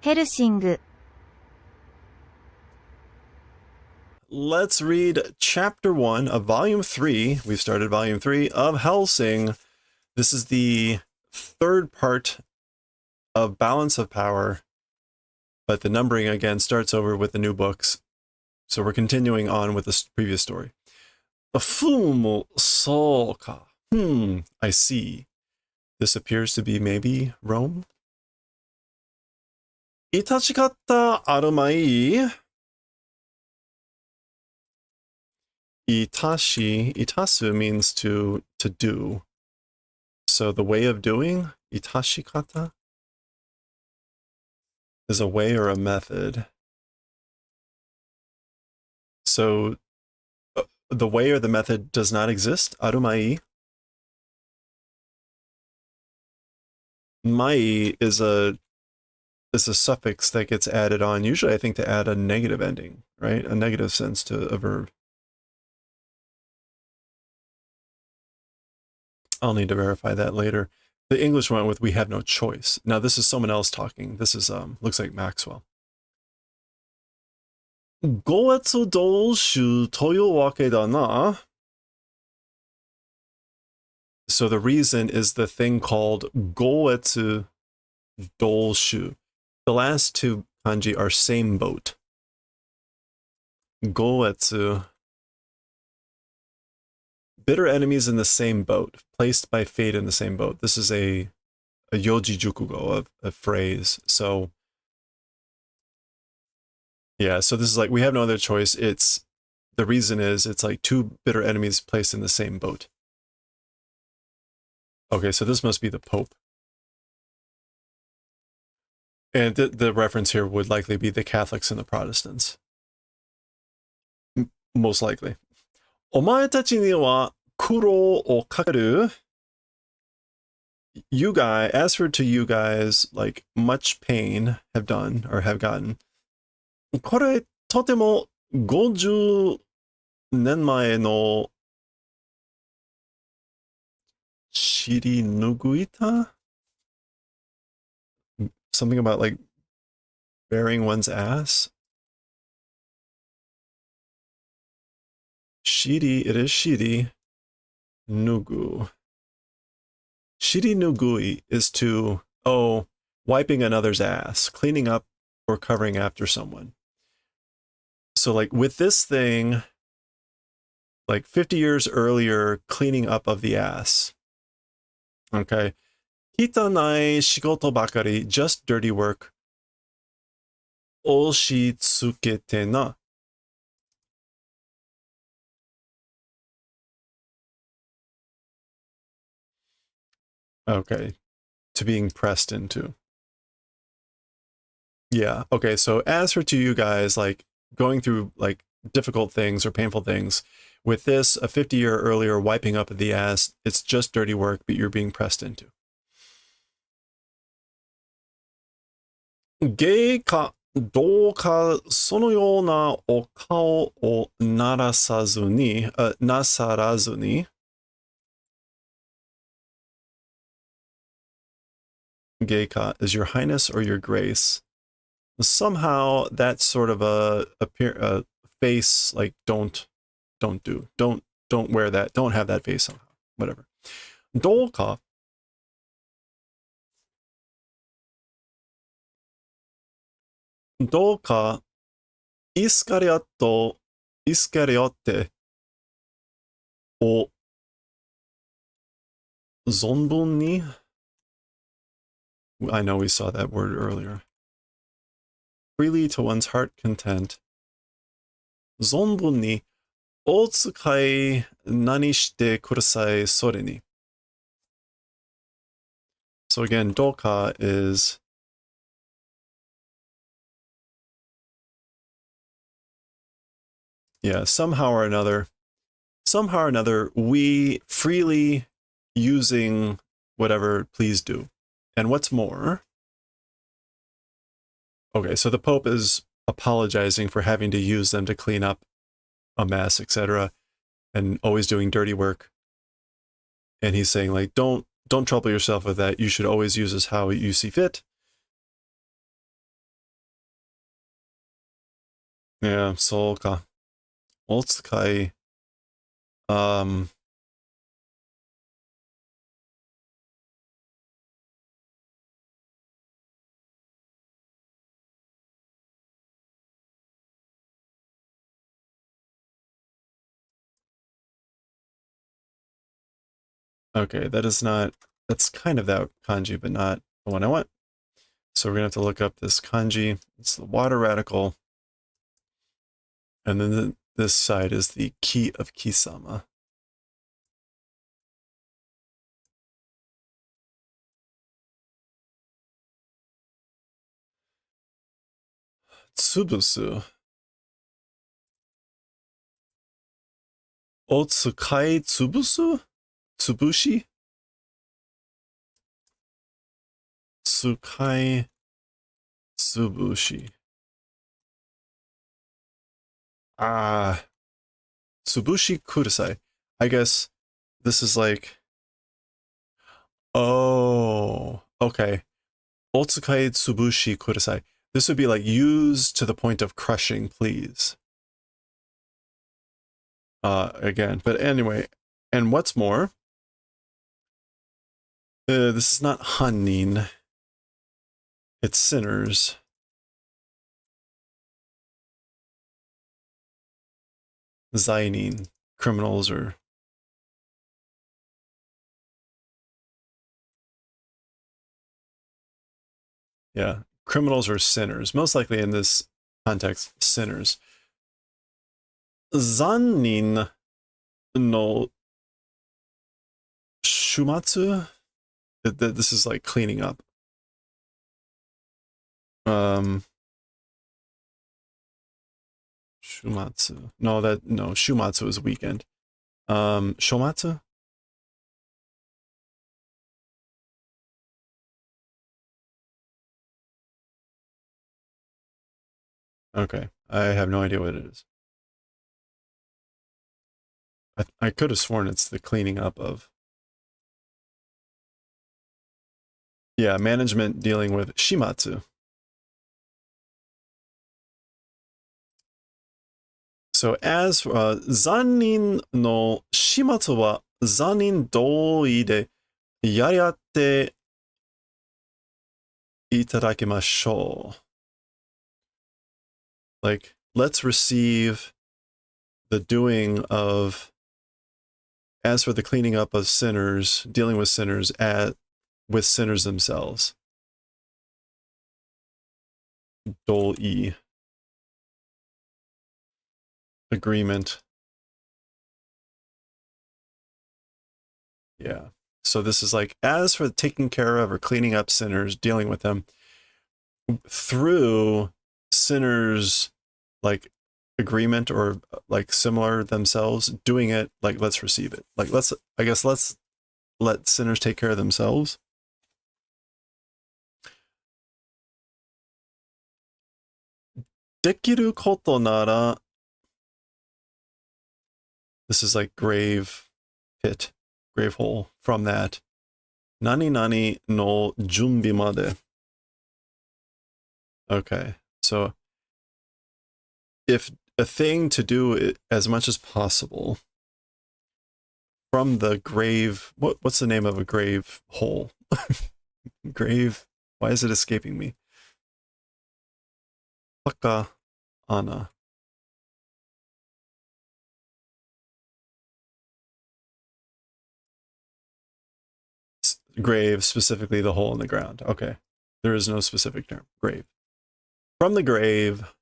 ヘルシング Let's read chapter 1 of volume 3. We've started volume 3 of Hellsing. This is the third part of Balance of Power, but the numbering again starts over with the new books. So we're continuing on with the previous story. Fumo Solka. I see. This appears to be maybe Rome. Itachikatta arumai. Itasu means to do. So the way of doing, itashikata, is a way or a method. So the way or the method does not exist. Arumai. Mai is a suffix that gets added on, usually I think to add a negative ending, right? A negative sense to a verb. I'll need to verify that later. The English went with "we have no choice." Now this is someone else talking. This is looks like Maxwell. 5月同州というわけだな. So the reason is the thing called 5月同州. The last two kanji are same boat. 5月. Bitter enemies in the same boat, placed by fate in the same boat. This is a yoji jukugo, a phrase. So yeah, so this is like, we have no other choice. It's, the reason is, it's like two bitter enemies placed in the same boat. Okay, so this must be the Pope. And the reference here would likely be the Catholics and the Protestants. Most likely. お前たちには苦労をかける. You guys, as for to you guys, like much pain have done or have gotten. これとても50年前の知りぬぐいた? Something about like bearing one's ass. Shiri, it is shiri. Nugu. Shiri nugui is to, wiping another's ass, cleaning up or covering after someone. So like with this thing, like 50 years earlier, cleaning up of the ass. Okay. Hitanai shigoto bakari, just dirty work. Oshitsukete na. Okay. To being pressed into. Yeah. Okay. So as for to you guys, like going through like difficult things or painful things, with this, a 50-year earlier wiping up of the ass, it's just dirty work, but you're being pressed into. 芸かどうかそのようなお顔をならさずに、なさらずに. Geika is your highness or your grace. Somehow that's sort of a face like don't wear that, don't have that face somehow, whatever. どうかどうかイスカリオッテを存分に. I know we saw that word earlier. Freely to one's heart content. 存分にお使い何してくださいそれに. So again, doka is somehow or another, we freely using whatever, please do. And what's more, okay, so the Pope is apologizing for having to use them to clean up a mess, etc., and always doing dirty work. And he's saying, like, don't trouble yourself with that. You should always use this how you see fit. Yeah, そうか。お使い。Um, okay, that's kind of that kanji, but not the one I want. So we're gonna have to look up this kanji. It's the water radical. And then this side is the ki of kisama. Tsubusu. Otsukai tsubusu? Tsubushi? Tsukai tsubushi. Ah, tsubushi kudasai. I guess this is like, oh, okay. Otsukai tsubushi kudasai. This would be like used to the point of crushing, please. Again, but anyway, and what's more, this is not hanin, it's sinners. Zainin, criminals, or yeah, criminals or sinners. Most likely in this context, sinners. Zanin no shumatsu. This is like cleaning up. Shumatsu. No, shumatsu is weekend. Shomatsu? Okay. I have no idea what it is. I could have sworn it's the cleaning up of. Yeah, management dealing with shimatsu. So as zanin no shimatsu wa zanin doi de yariatte itarakimashou. Like, let's receive the doing of, as for the cleaning up of sinners, dealing with sinners with sinners themselves. Doi. Agreement. Yeah. So this is like, as for taking care of or cleaning up sinners, dealing with them through sinners, like agreement or like similar themselves, doing it, like let's receive it. Like let's let sinners take care of themselves. Dekiru koto nara. This is like grave pit, grave hole from that. Nani nani no junbi made. Okay. So if a thing to do as much as possible from the grave, what's the name of a grave hole? Grave, why is it escaping me? Paka ana. Grave, specifically the hole in the ground. Okay. There is no specific term. Grave. From the grave.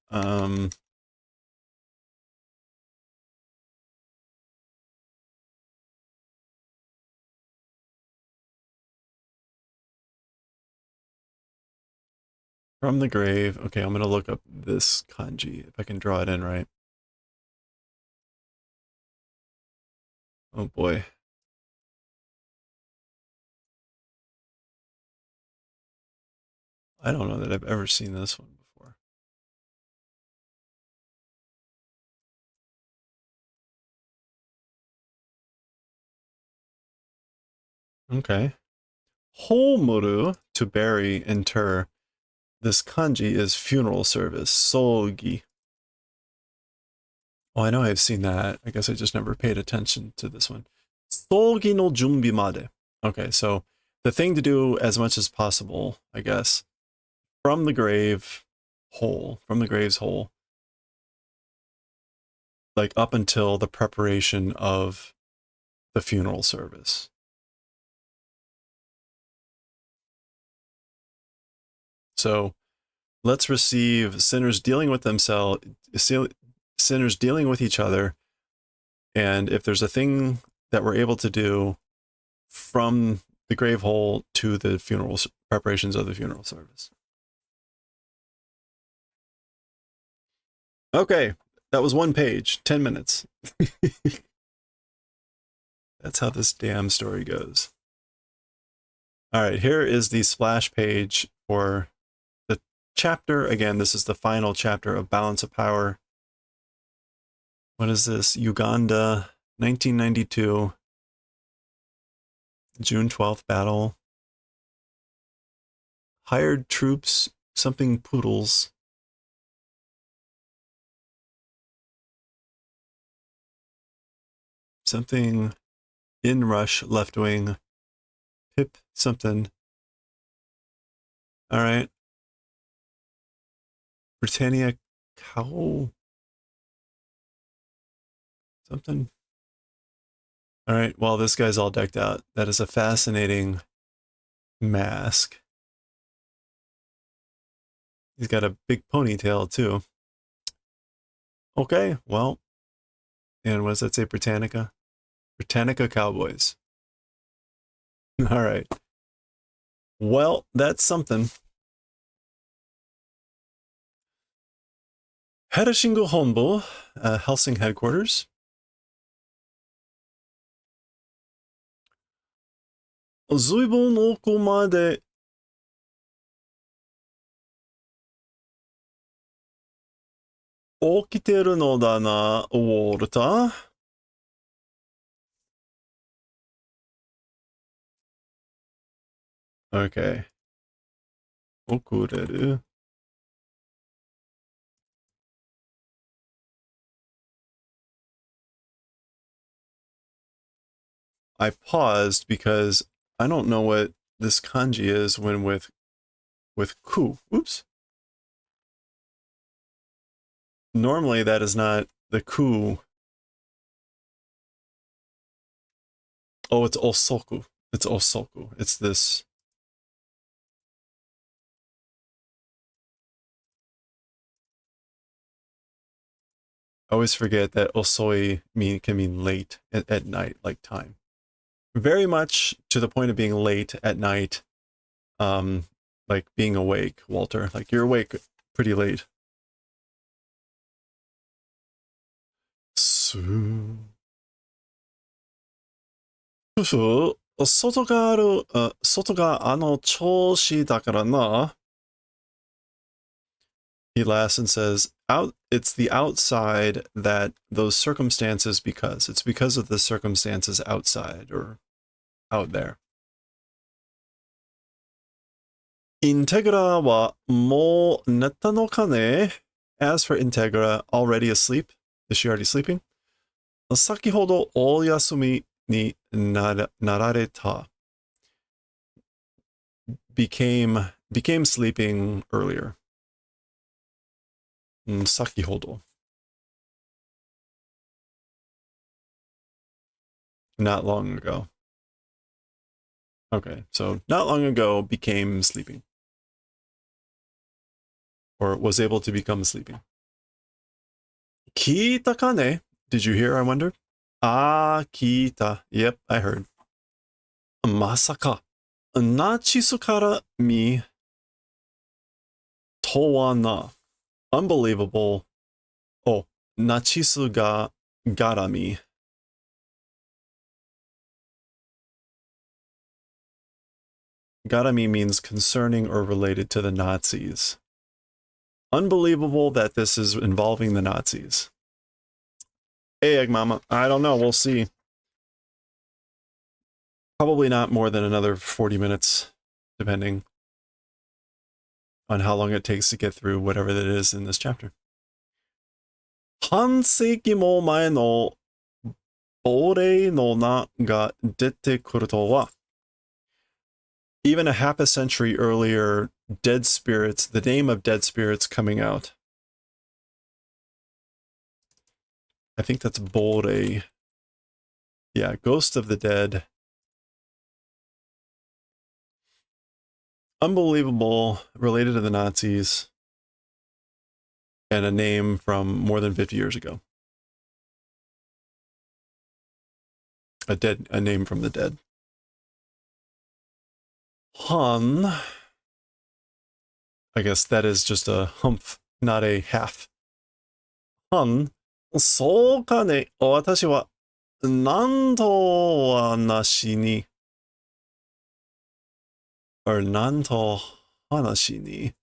Um, from the grave. Okay, I'm going to look up this kanji if I can draw it in right. Oh boy. I don't know that I've ever seen this one before. Okay. Homuru, to bury, inter. this kanji is funeral service, sogi. Oh, I know I've seen that. I guess I just never paid attention to this one. Sogi no junbi made. Okay, so the thing to do as much as possible, I guess, from the grave's hole, like up until the preparation of the funeral service. So let's receive sinners dealing with themselves, sinners dealing with each other, and if there's a thing that we're able to do from the grave hole to the funeral preparations of the funeral service. Okay, that was one page, 10 minutes. That's how this damn story goes. All right, here is the splash page for the chapter. Again, this is the final chapter of Balance of Power. What is this? Uganda, 1992, June 12th battle. Hired troops, something poodles. Something inrush, left wing. Pip, something. All right. Britannia cow. Something. All right. Well, this guy's all decked out. That is a fascinating mask. He's got a big ponytail too. Okay, well, and what does that say? Britannica? Britannica Cowboys. All right. Well, that's something. HELLSING Honbu, HELLSING headquarters. Zuibon okumade okiteru no da na, Walter. Okay. Okureru. I paused because I don't know what this kanji is when with ku. Oops. Normally that is not the ku. Oh, it's osoku. It's osoku. It's this. I always forget that osoi can mean late at night, like time. Very much to the point of being late at night, like being awake, Walter. Like you're awake pretty late. So, 外があの調子だからな. He laughs and says, it's the outside that those circumstances it's because of the circumstances outside or out there. Integra wa mo netta no ka ne? As for Integra, already asleep? Is she already sleeping? Sakihodo oyasumi ni narareta. Became sleeping earlier. Sakihodo. Not long ago. Okay, so not long ago became sleeping. Or was able to become sleeping. Kita ka ne? Did you hear, I wonder? Ah, kita. Yep, I heard. Masaka. Nachisu kara mi to wa na. Unbelievable. Oh, nachisu ga garami. Garami means concerning or related to the Nazis. Unbelievable that this is involving the Nazis. Hey, Egg Mama. I don't know. We'll see. Probably not more than another 40 minutes, depending. on how long it takes to get through whatever that is in this chapter. 半世紀も前の亡霊の名が出てくるとは even a half a century earlier, dead spirits, the name of dead spirits coming out. I think that's Bore. Yeah, Ghost of the Dead. Unbelievable, related to the Nazis, and a name from more than 50 years ago. A name from the dead. Han. I guess that is just a humph, not a half. Han. そうかね。私は何と話に or 何と話に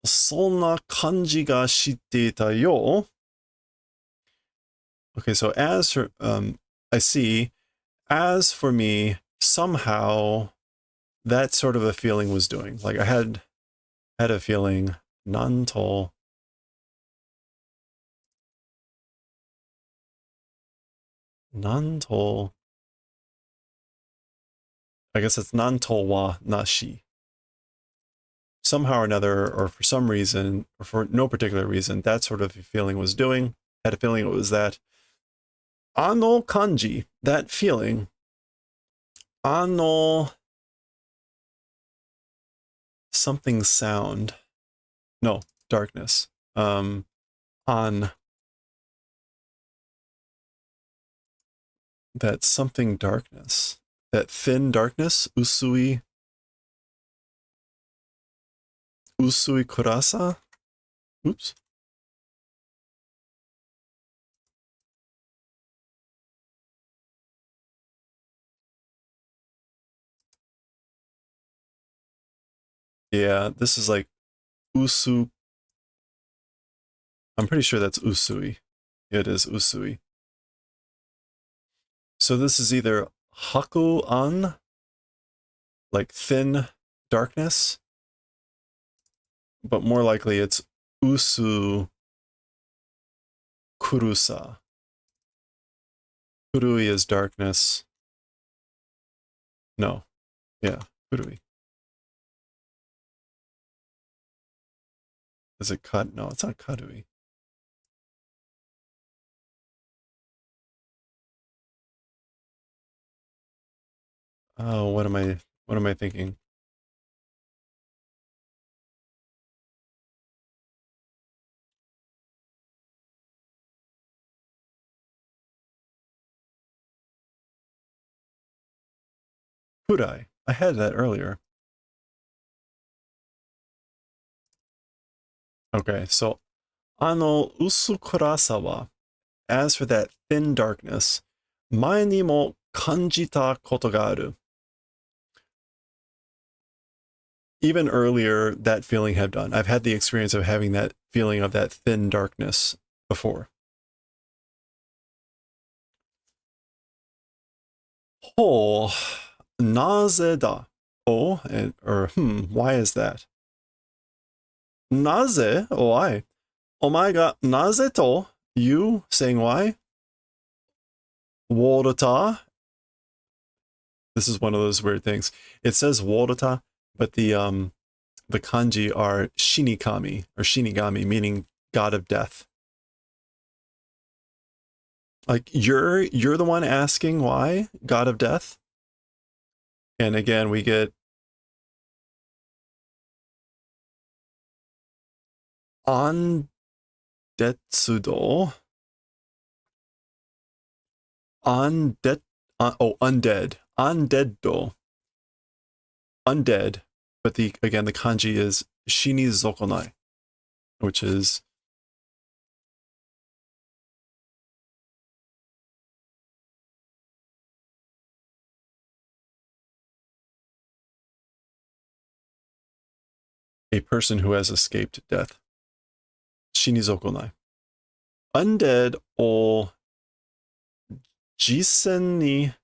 そんな感じがしていたよ. Okay, so as for, I see, as for me, somehow that sort of a feeling was doing. Like I had a feeling, なんと nanto. I guess it's nanto wa nashi. Somehow or another, or for some reason, or for no particular reason, that sort of feeling was doing. Had a feeling it was that. Ano kanji, that feeling. Ano something sound. No, darkness. On that something darkness. That thin darkness, usui kurasa? Oops. Yeah, this is like usu. I'm pretty sure that's usui. It is usui. So this is either haku an, like thin darkness, but more likely it's usu kurusa. Kurui is darkness. No. Yeah, kurui. Is it cut? No, it's not karui. Oh, what am I thinking? Kudai. I had that earlier. Okay, so ano usukurasa wa, as for that thin darkness, mae ni mo kanjita koto ga aru. Even earlier, that feeling had done. I've had the experience of having that feeling of that thin darkness before. Oh, naze da. Oh, why is that? Naze? Why? Omae ga naze to? You saying why? Worota? This is one of those weird things. It says worota, but the kanji are shinikami or shinigami, meaning god of death. Like you're the one asking why, god of death? And again, we get ondetsudo. Undead. Undead. Undead-do. Undead. But the kanji is shini zokonai, which is a person who has escaped death. Shinizokonai. Undead o jisen ni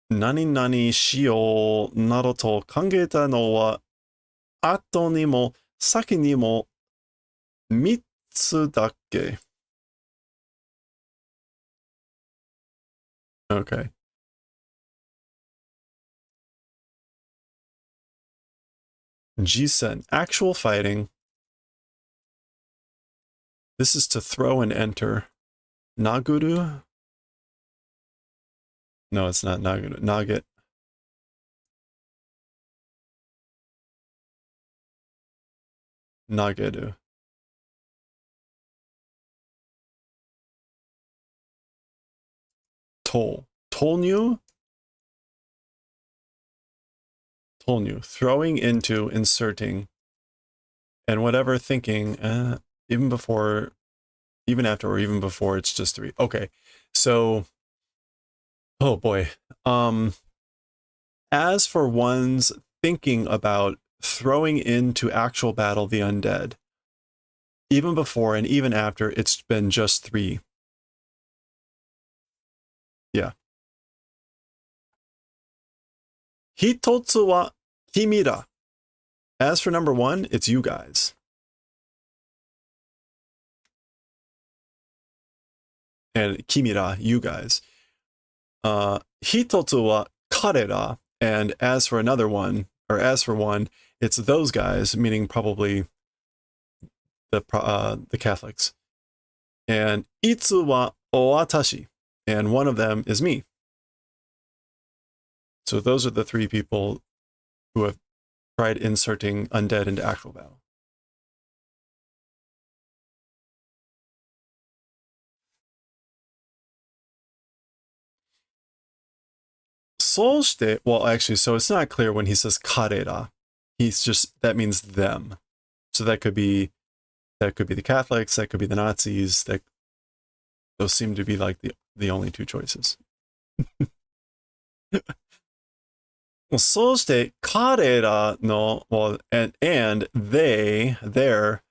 nani nani shio nado to kangeta no wa 後にも先にも3つだけ Okay. Jisen, actual fighting. This is to throw and enter. Naguru? No, it's not Naguru. Nugget. Nageru. Toll. Tolnyu? Tolnyu. Throwing into, inserting, and whatever thinking, even before, even after, or even before, it's just 3. Okay. So, oh boy. As for one's thinking about throwing into actual battle the undead, even before and even after, it's been just 3. Yeah. Hitotsu wa kimi da. As for number 1, it's you guys. And kimi da, you guys. Hitotsu wa kare da. And as for another one, or as for one, it's those guys, meaning probably the Catholics. And itsu wa oatashi. And one of them is me. So those are the 3 people who have tried inserting undead into actual battle. Solshite, well, actually, so it's not clear when he says karera. He's just, that means them. So that could be the Catholics, that could be the Nazis. Those seem to be like the only 2 choices. Well, そして彼らの well, and their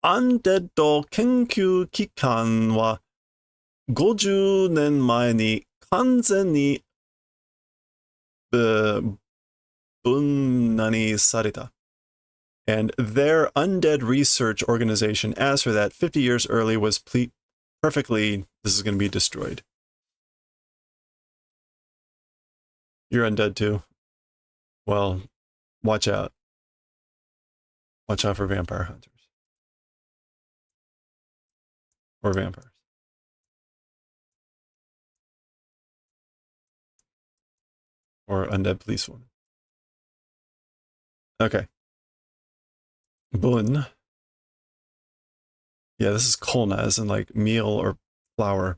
undead 研究機関は50年前に完全に分離された. And their undead research organization, as for that, 50 years early was perfectly, this is going to be destroyed. You're undead too. Well, watch out. Watch out for vampire hunters. Or vampires. Or undead policewoman. Okay. Bun. Yeah, this is kolna, as in like meal or flour.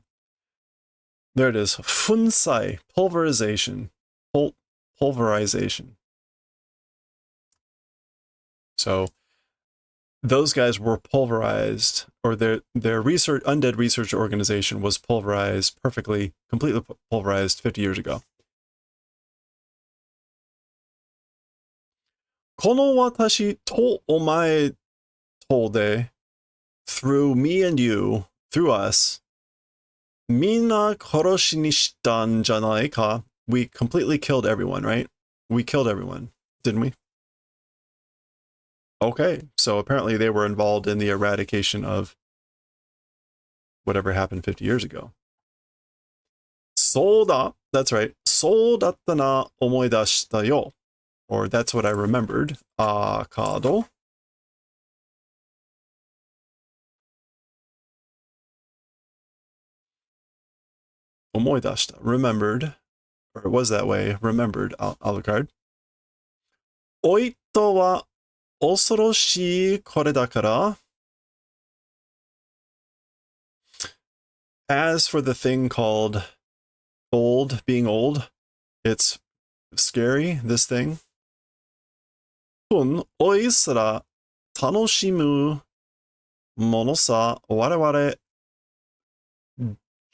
There it is. Funsai. Pulverization. Pulverization. So those guys were pulverized, or their undead research organization was pulverized perfectly, completely pulverized 50 years ago. この私とお前とで through me and you, through us, みんな殺しにしたんじゃないか? We completely killed everyone, right? We killed everyone, didn't we? Okay, so apparently they were involved in the eradication of whatever happened 50 years ago. そうだ, that's right. そうだったな思い出したよ. Or that's what I remembered. Kado. Omoidashita. Remembered. Or it was that way. Remembered. Alucard. Oito wa osoroshii kore dakara. As for the thing called old, being old, it's scary, this thing. Kun oisara tanoshimu mono sa wareware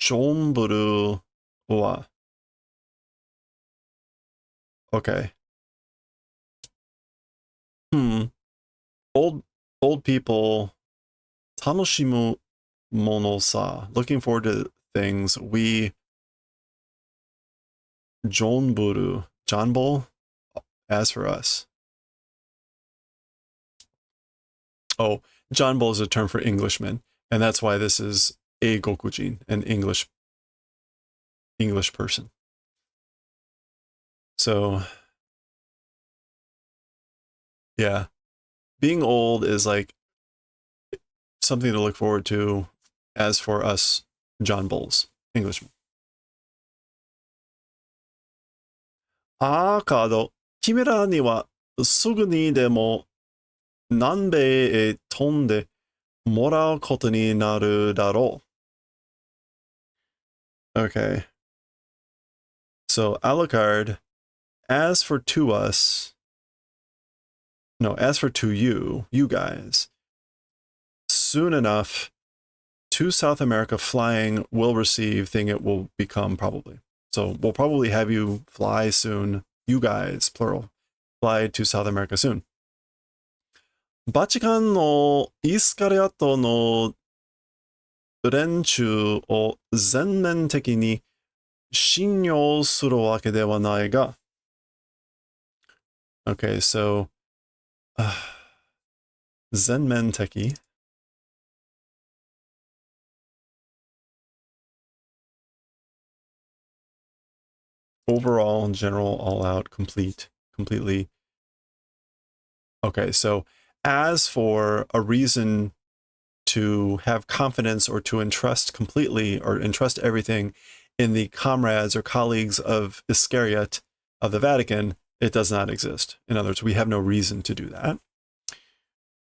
jonburu wa. Okay. Old people tanoshimu mono sa, looking forward to things. We jonburu, janbol, as for us. Oh, John Bull is a term for Englishman, and that's why this is a Gokujin, an English person. So, yeah, being old is like something to look forward to. As for us, John Bulls, Englishmen. あーカード、君らにはすぐにでも南米へ飛んでもらうことになるだろう。Okay. So, Alucard, as for to us, no, as for to you, you guys, soon enough, to South America flying will receive thing it will become probably. So we'll probably have you fly soon, you guys, plural, fly to South America soon. バチカンのイスカリアットの連中を全面的に信用するわけではないが Okay, so 全面的 overall, general, all out, completely. Okay, so as for a reason to have confidence or to entrust completely or entrust everything in the comrades or colleagues of Iscariot of the Vatican, it does not exist. In other words, we have no reason to do that.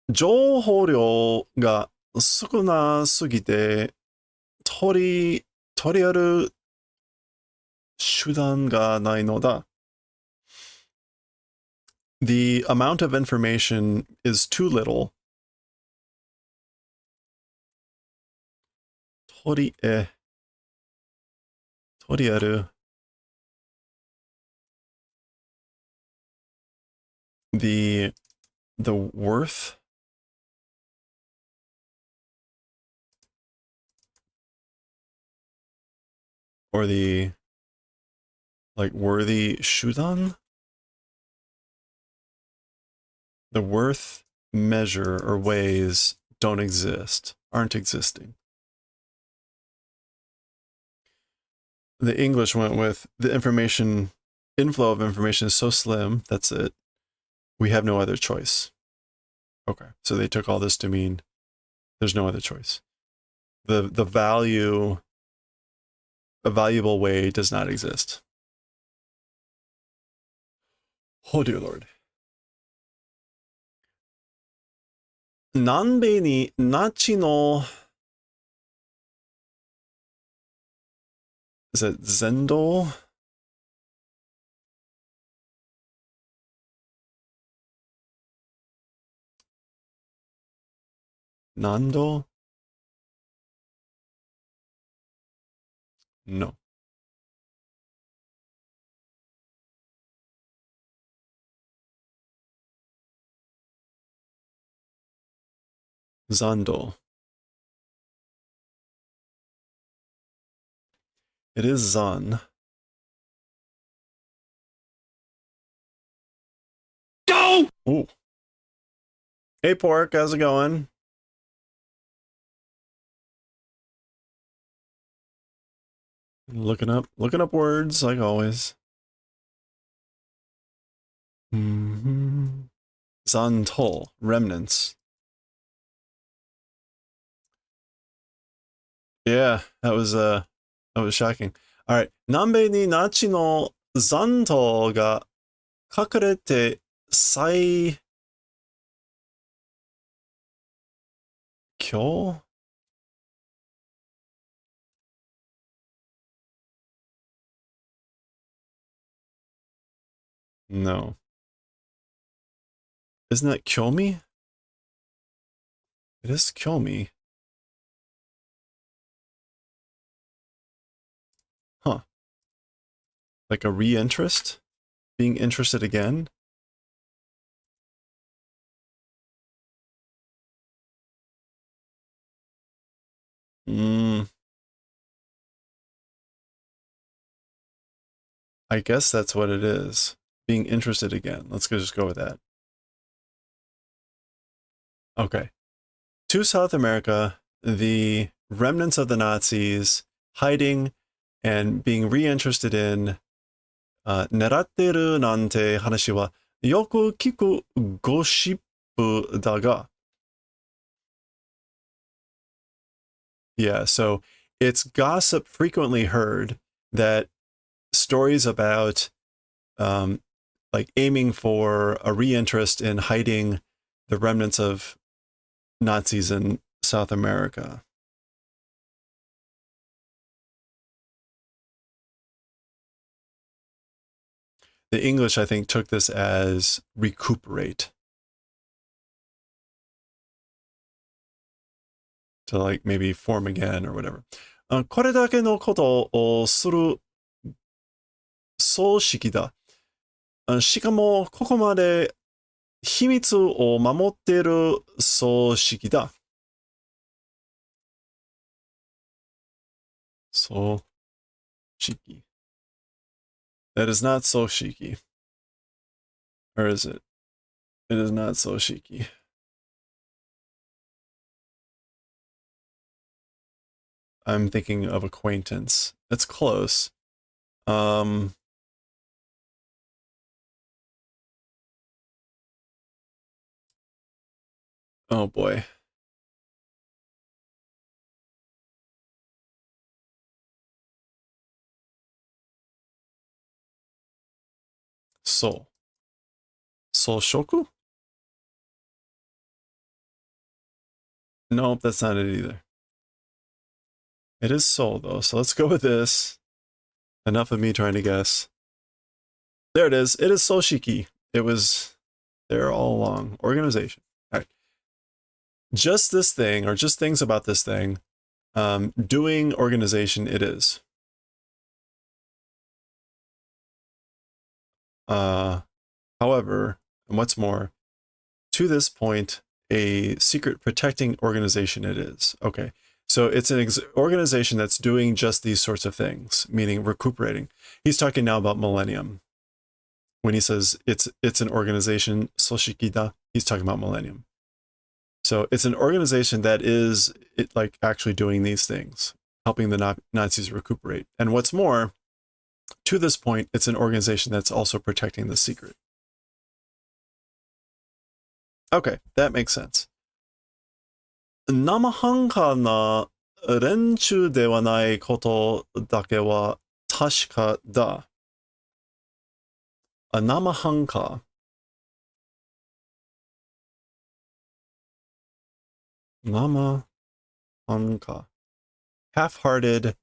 情報量が少なすぎて取りある手段がないのだ。The amount of information is too little. 取りある the worth or the like worthy shudan, the worth measure or ways aren't existing. The English went with the inflow of information is so slim, that's it. We have no other choice. Okay, so they took all this to mean there's no other choice. The value, a valuable way does not exist. Oh dear Lord. 南米にナチの Is it Zendol? Nando? No. Zandol. It is Zan. Go! Ooh. Hey Pork, how's it going? Looking up words like always. Zantol, remnants. Yeah, that was shocking. All right. 南米にナチの残党が隠れて最強 No. Isn't that Kyomi? It is Kyomi. Huh. Like a re-interest? Being interested again? I guess that's what it is. Being interested again. Let's just go with that. Okay. to South America, the remnants of the Nazis hiding and being reinterested in 狙ってるなんて話はよく聞くゴシップだが Yeah, so it's gossip frequently heard that stories about like aiming for a reinterest in hiding the remnants of Nazis in South America. The English, I think, took this as recuperate. To like maybe form again or whatever. これだけのことをする葬式だ。しかも、ここまで秘密を守っている葬式だ。葬式。That is not soshiki. Or is it? It is not soshiki. I'm thinking of acquaintance. It's close. Oh boy. Soul. Soul shoku? Nope, that's not it either. It is soul though, so let's go with this. Enough of me trying to guess. There it is. It is soshiki. It was there all along. Organization. All right. Just this thing, or just things about this thing. Doing organization, it is. However, and what's more, to this point, a secret protecting organization it is. Okay. So it's an organization that's doing just these sorts of things, meaning recuperating. He's talking now about Millennium. When he says it's an organization, Soshikida, he's talking about Millennium. So it's an organization that is like actually doing these things, helping the Nazis recuperate. And what's more, to this point, it's an organization that's also protecting the secret. Okay, that makes sense. 生半可な連中ではないことだけは確かだ。生半可。生半可。Half-hearted,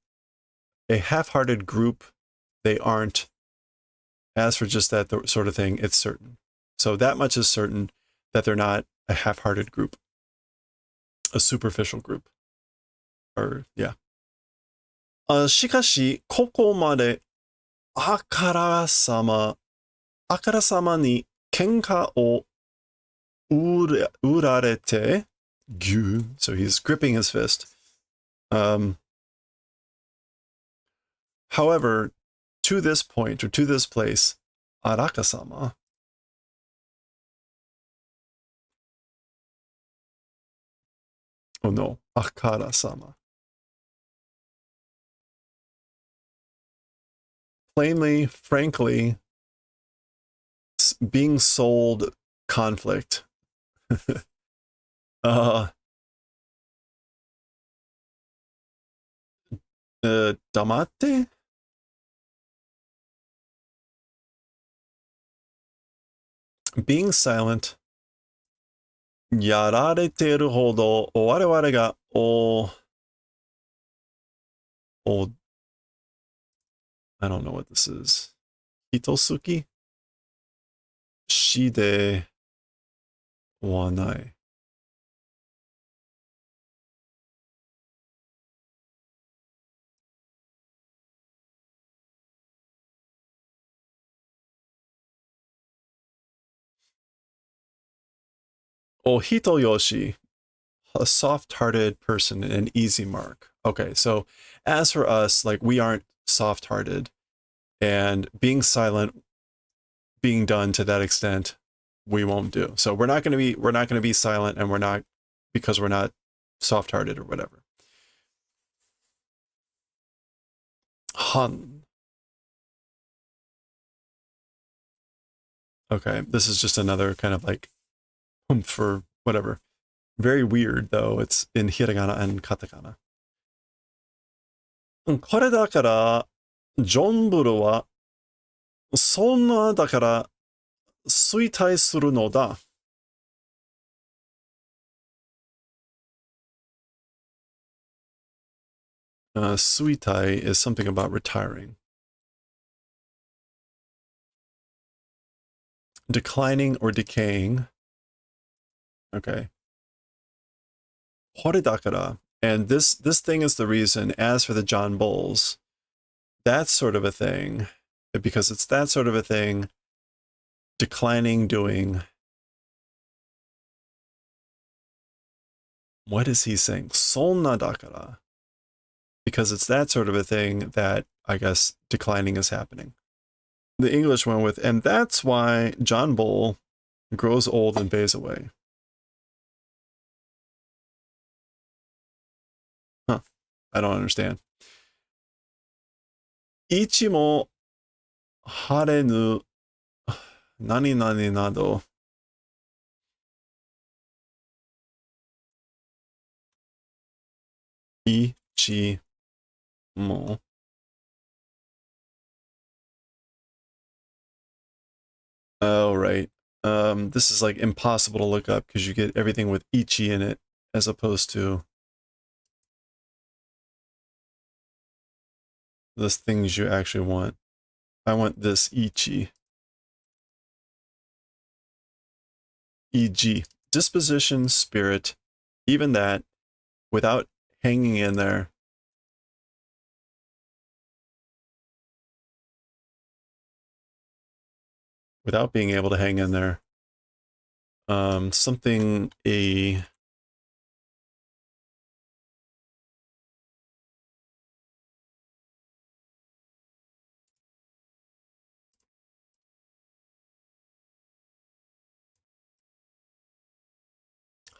a half-hearted group, they aren't. As for just that sort of thing, it's certain. So that much is certain that they're not a half-hearted group. A superficial group. Or, yeah. しかし、ここまであからさまに喧嘩を売られて、so he's gripping his fist. However, to this point, or to this place, Araka-sama, oh no, Akara-sama. Plainly, frankly, being sold conflict. Damate? Being silent. やられてるほど我々がI don't know what this is. Hitosuki? しではない。Hitoyoshi, a soft-hearted person, an easy mark. Okay, so as for us, like we aren't soft-hearted, and being silent, being done to that extent, we won't do. So we're not going to be silent, and we're not, because we're not soft-hearted or whatever. Han. Okay, this is just another kind of like humph or whatever. Very weird though. It's in hiragana and katakana. これだから、ジョンブルは、そんなだから、衰退するのだ。Suitai is something about retiring. Declining or decaying. Okay. Horidakara. And this thing is the reason. As for the John Bulls, that's sort of a thing. Because it's that sort of a thing. Declining, doing. What is he saying? Sonna dakara. Because it's that sort of a thing that, I guess, declining is happening. The English went with, and that's why John Bull grows old and fades away. Huh. I don't understand. Ichi mo harenu nani nani nado. Ichi mo. Oh, right. This is like impossible to look up because you get everything with ichi in it as opposed to the things you actually want. I want this ichi. E.g. disposition, spirit, even that, without hanging in there. Without being able to hang in there. Something a...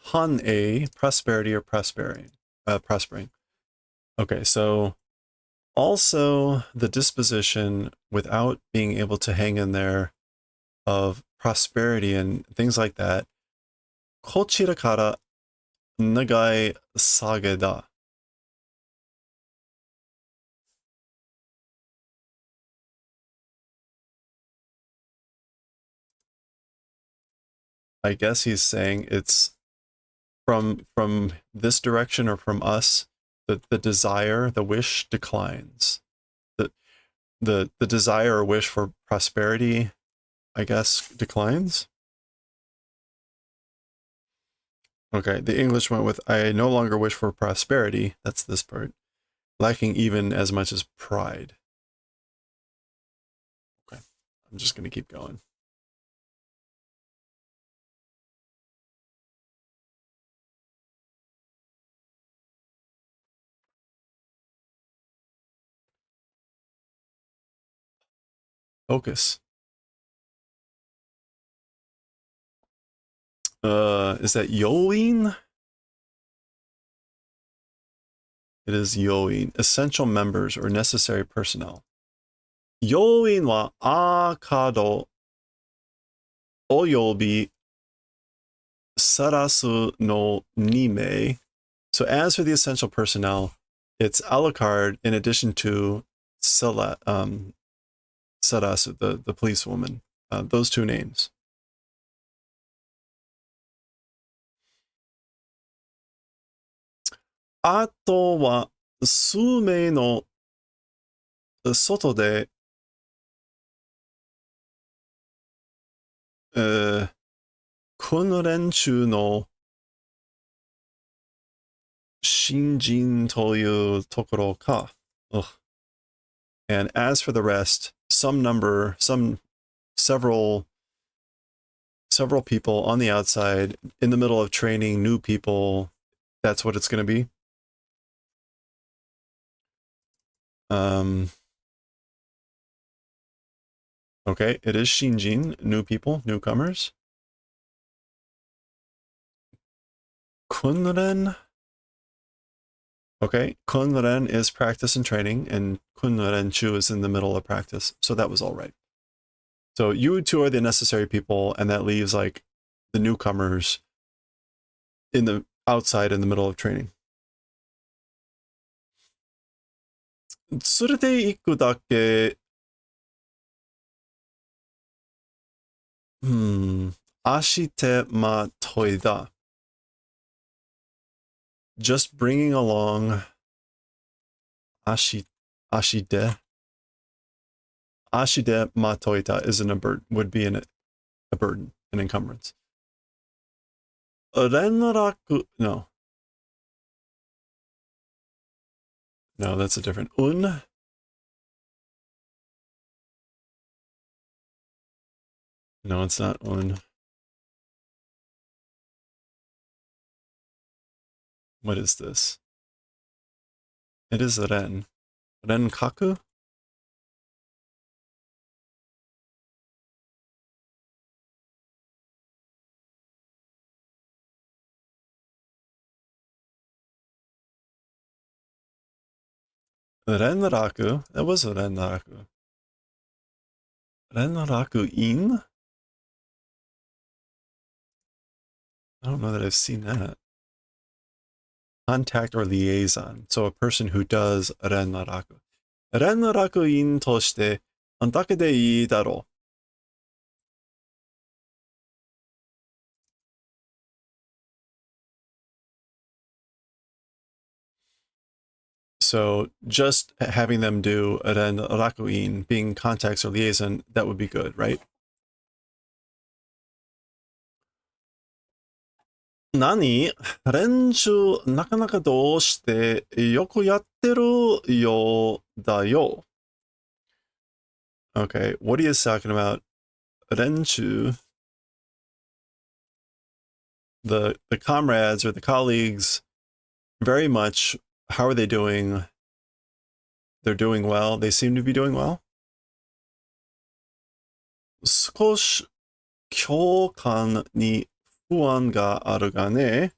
Han a prosperity or prospering. Prospering. Okay, so also the disposition without being able to hang in there of prosperity and things like that. Kochira kara nagai sage da. I guess he's saying it's from this direction or from us, the desire, the wish declines. The desire or wish for prosperity, I guess, declines. Okay, the English went with, I no longer wish for prosperity. That's this part. Lacking even as much as pride. Okay, I'm just going to keep going. Focus. Is that Yoin? It is Yoin. Essential members or necessary personnel. Yoin wa akado oyobi sarasu no nime. So as for the essential personnel, it's a la carte in addition to Sarasu, the policewoman. Those two names. Ato wa sume no soto de kunren chu no shinjin toyu tokoro ka. Ugh. And as for the rest, several people on the outside in the middle of training new people. That's what it's going to be. Okay, it is Shinjin, new people, newcomers. Kunren Okay, kunren is practice and training, and kunren chu is in the middle of practice. So that was all right. So you two are the necessary people, and that leaves like the newcomers in the outside in the middle of training. それで行くだけ、足手まといだ。Just bringing along 足手 Ashide matoita is would be a burden, an encumbrance. Renraku, no. No, that's a different. No, it's not What is this? It is ren. Renkaku? Renraku? That was a renraku. Renraku-in? I don't know that I've seen that. Contact or liaison. So a person who does renraku. Renraku-in としてだけでいいだろう. So just having them do ren rakuin, being contacts or liaison, that would be good, right? Nani? 練習なかなかどうしてよくやってるようだよ. Okay, what he is talking about, 練習, the comrades or the colleagues, very much, how are they doing? They're doing well. They seem to be doing well. 少し共感に不安があるがね.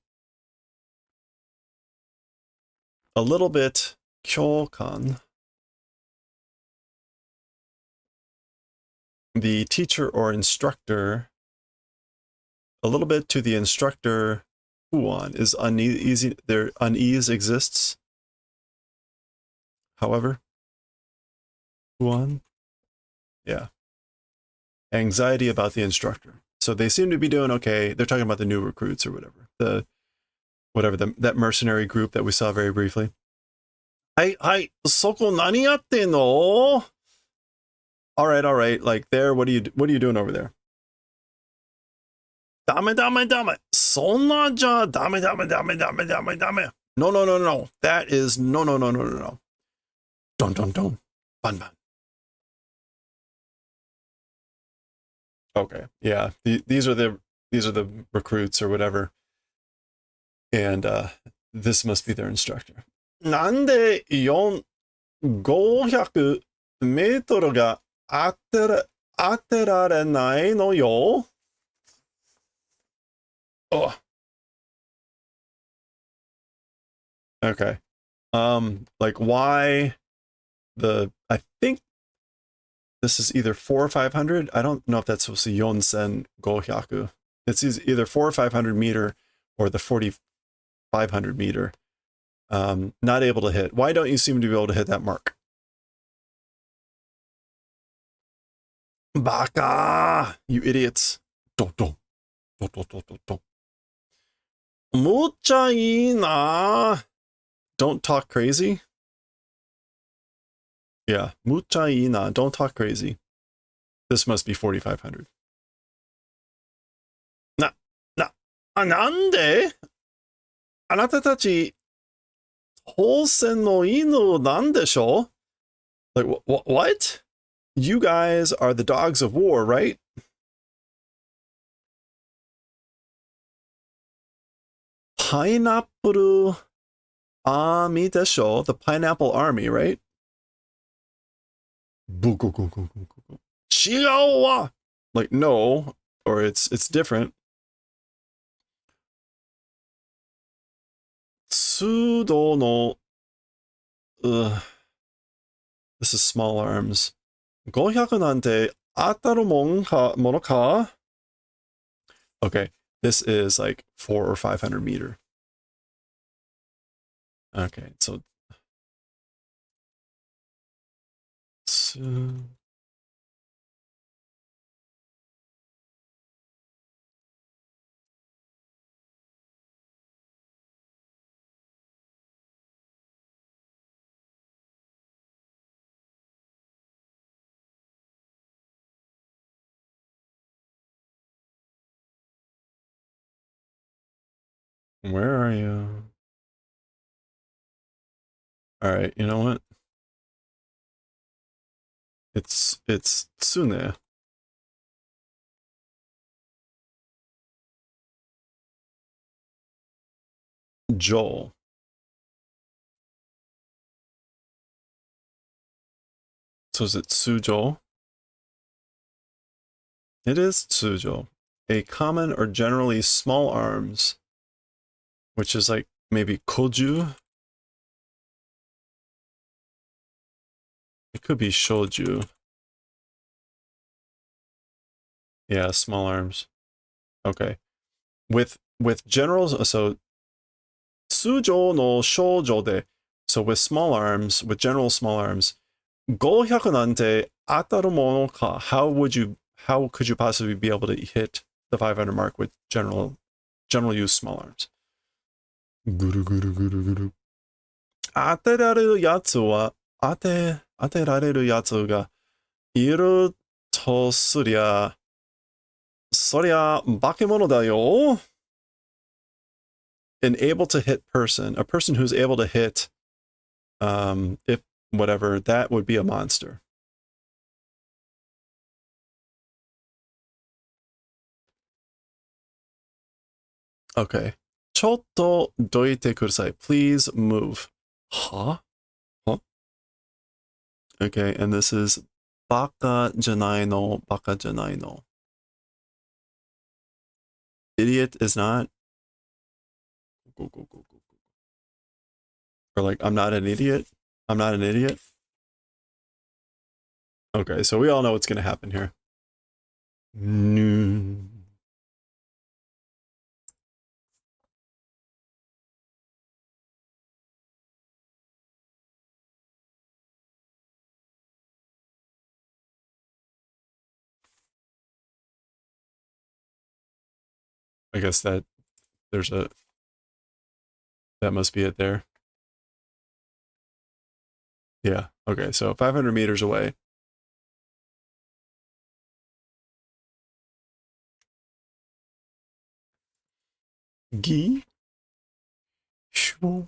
A little bit 共感. The teacher or instructor, a little bit to the instructor, huan is uneasy. Their unease exists. However, huan, yeah, anxiety about the instructor. So they seem to be doing okay. They're talking about the new recruits or whatever. That mercenary group that we saw very briefly. Hi, soko nani yatte no? All right. Like there, what are you doing over there? ダメ。そんなじゃダメ。No. That is no. Don. Ban. Okay. Yeah. These are the recruits or whatever. And this must be their instructor. なんで500メートルが当てられないのよ? Oh. Okay. Like why I think this is either 400 or 500. I don't know if that's supposed to be Yonsen Gohyaku. It's either 400 or 500 meter or the 4,500 meter. Not able to hit. Why don't you seem to be able to hit that mark? Baka! You idiots. Don't. Mucha ina. Don't talk crazy. Yeah, mucha ina. Don't talk crazy. This must be 4,500. なんで? あなたたち当選の犬なんでしょ? Like what? You guys are the dogs of war, right? Pineapple Army desho, the Pineapple Army, right? Chihuahua! Like no, or it's different. Tsudo no ugh, this is small arms. 500なんて当たるものか? Okay, this is like 400 or 500 meter. Okay, so where are you? All right, you know what? It's Tsune. Joel. So is it Tsujo? It is Tsujo. A common or generally small arms, which is like maybe Koju. It could be Shoju. Yeah, small arms. Okay. With generals, so Tsujo no shoujo de. So with small arms, with general small arms, 500 なんて当たるものか? How could you possibly be able to hit the 500 mark with general use small arms? ぐるぐるぐるぐる。当てられるやつは、当てられるやつがいるとすりゃ、そりゃ化け物だよ. An able to hit person, a person who's able to hit, if whatever, that would be a monster. Okay. ちょっとどいてください. Please move. Huh? Huh? Okay, and this is バカじゃないの, バカじゃないの. Idiot is not. Go, go, go, go, go. Or like, I'm not an idiot. I'm not an idiot. Okay, so we all know what's going to happen here. No. I guess that that must be it there. Yeah, okay, so 500 meters away. Gi? Shwo?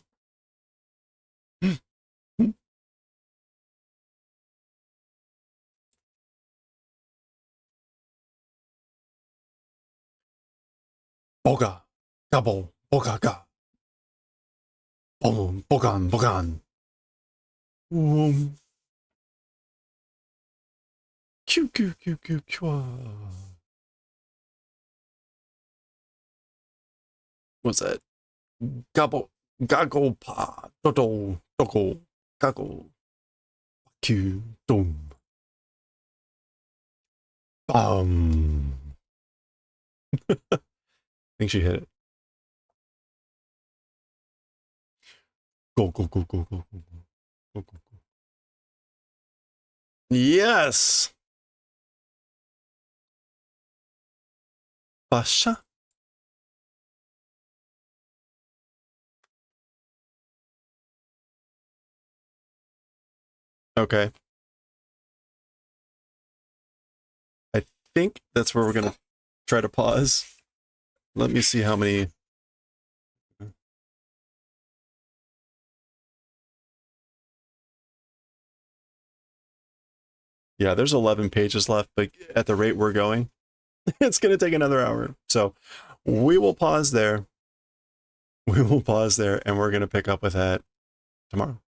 Boga. Gabo. Boga ga. Boom. Bogan. Bogan. Q Q Q Q Q. What's that? Gabo. Gago pa. Dodo. Dogo. Gago. Q. Dum. I think she hit it. Go, go, go, go, go, go, go, go, go, go. Yes! Basha? Okay. I think that's where we're gonna try to pause. Let me see how many. Yeah, there's 11 pages left, but at the rate we're going, it's going to take another hour. So we will pause there. We will pause there, and we're going to pick up with that tomorrow.